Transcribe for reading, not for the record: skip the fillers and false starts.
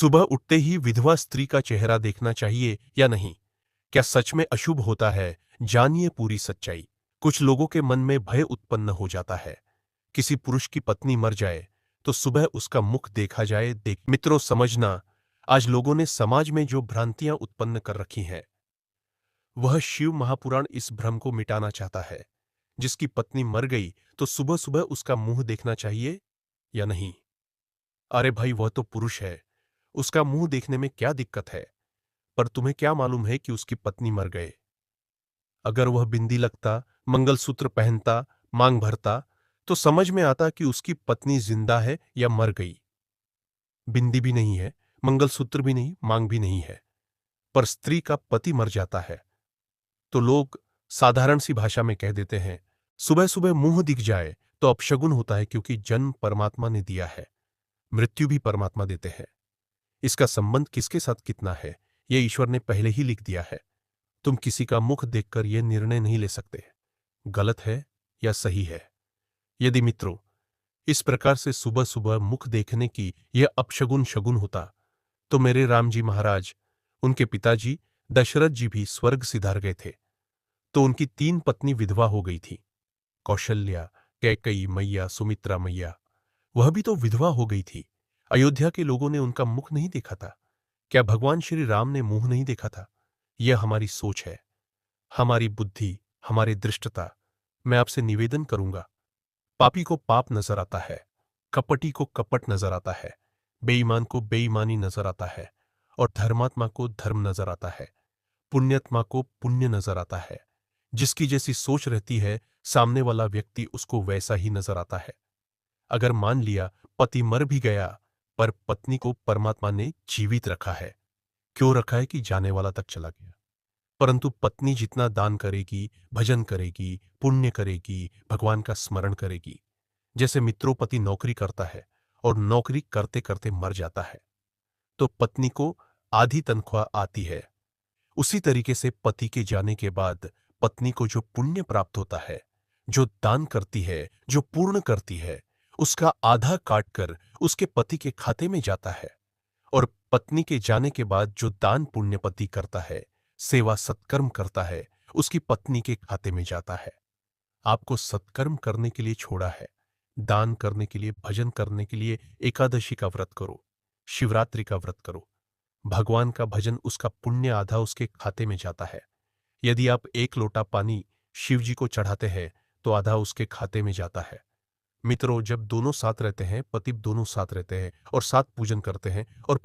सुबह उठते ही विधवा स्त्री का चेहरा देखना चाहिए या नहीं? क्या सच में अशुभ होता है? जानिए पूरी सच्चाई। कुछ लोगों के मन में भय उत्पन्न हो जाता है। किसी पुरुष की पत्नी मर जाए तो सुबह उसका मुख देखा जाए। मित्रों, समझना, आज लोगों ने समाज में जो भ्रांतियां उत्पन्न कर रखी हैं, वह शिव महापुराण इस भ्रम को मिटाना चाहता है। जिसकी पत्नी मर गई तो सुबह सुबह उसका मुंह देखना चाहिए या नहीं? अरे भाई, वह तो पुरुष है, उसका मुंह देखने में क्या दिक्कत है? पर तुम्हें क्या मालूम है कि उसकी पत्नी मर गए? अगर वह बिंदी लगता, मंगलसूत्र पहनता, मांग भरता, तो समझ में आता कि उसकी पत्नी जिंदा है या मर गई। बिंदी भी नहीं है, मंगलसूत्र भी नहीं, मांग भी नहीं है, पर स्त्री का पति मर जाता है तो लोग साधारण सी भाषा में कह देते हैं, सुबह सुबह मुंह दिख जाए तो अपशगुन होता है, क्योंकि जन्म परमात्मा ने दिया है, मृत्यु भी परमात्मा देते हैं। इसका संबंध किसके साथ कितना है, यह ईश्वर ने पहले ही लिख दिया है। तुम किसी का मुख देखकर यह निर्णय नहीं ले सकते गलत है या सही है। यदि मित्रों, इस प्रकार से सुबह सुबह मुख देखने की यह अपशगुन शगुन होता, तो मेरे राम जी महाराज, उनके पिताजी दशरथ जी भी स्वर्ग सिधार गए थे, तो उनकी 3 पत्नी विधवा हो गई थी। कौशल्या, कैकई मैया, सुमित्रा मैया, वह भी तो विधवा हो गई थी। अयोध्या के लोगों ने उनका मुख नहीं देखा था। क्या भगवान श्री राम ने मुंह नहीं देखा था? यह हमारी सोच है, हमारी बुद्धि, हमारी दृष्टता। मैं आपसे निवेदन करूंगा, पापी को पाप नजर आता है, कपटी को कपट नजर आता है, बेईमान को बेईमानी नजर आता है, और धर्मात्मा को धर्म नजर आता है, पुण्यात्मा को पुण्य नजर आता है। जिसकी जैसी सोच रहती है, सामने वाला व्यक्ति उसको वैसा ही नजर आता है। अगर मान लिया पति मर भी गया, पर पत्नी को परमात्मा ने जीवित रखा है। क्यों रखा है? कि जाने वाला तक चला गया। परंतु पत्नी जितना दान करेगी, भजन करेगी, पुण्य करेगी, भगवान का स्मरण करेगी, जैसे मित्रों पति नौकरी करता है और नौकरी करते करते मर जाता है, तो पत्नी को आधी तनख्वाह आती है। उसी तरीके से पति के जाने के बाद पत्नी को जो पुण्य प्राप्त होता है, जो दान करती है, जो पूर्ण करती है, उसका आधा काटकर उसके पति के खाते में जाता है। और पत्नी के जाने के बाद जो दान पुण्य पति करता है, सेवा सत्कर्म करता है, उसकी पत्नी के खाते में जाता है। आपको सत्कर्म करने के लिए छोड़ा है, दान करने के लिए, भजन करने के लिए एकादशी का व्रत करो, शिवरात्रि का व्रत करो। भगवान का भजन, उसका पुण्य आधा उसके खाते में जाता है। यदि आप 1 लोटा पानी शिव जी को चढ़ाते हैं, तो आधा उसके खाते में जाता है। मित्रों, जब दोनों साथ रहते हैं, पति दोनों साथ रहते हैं और साथ पूजन करते हैं, और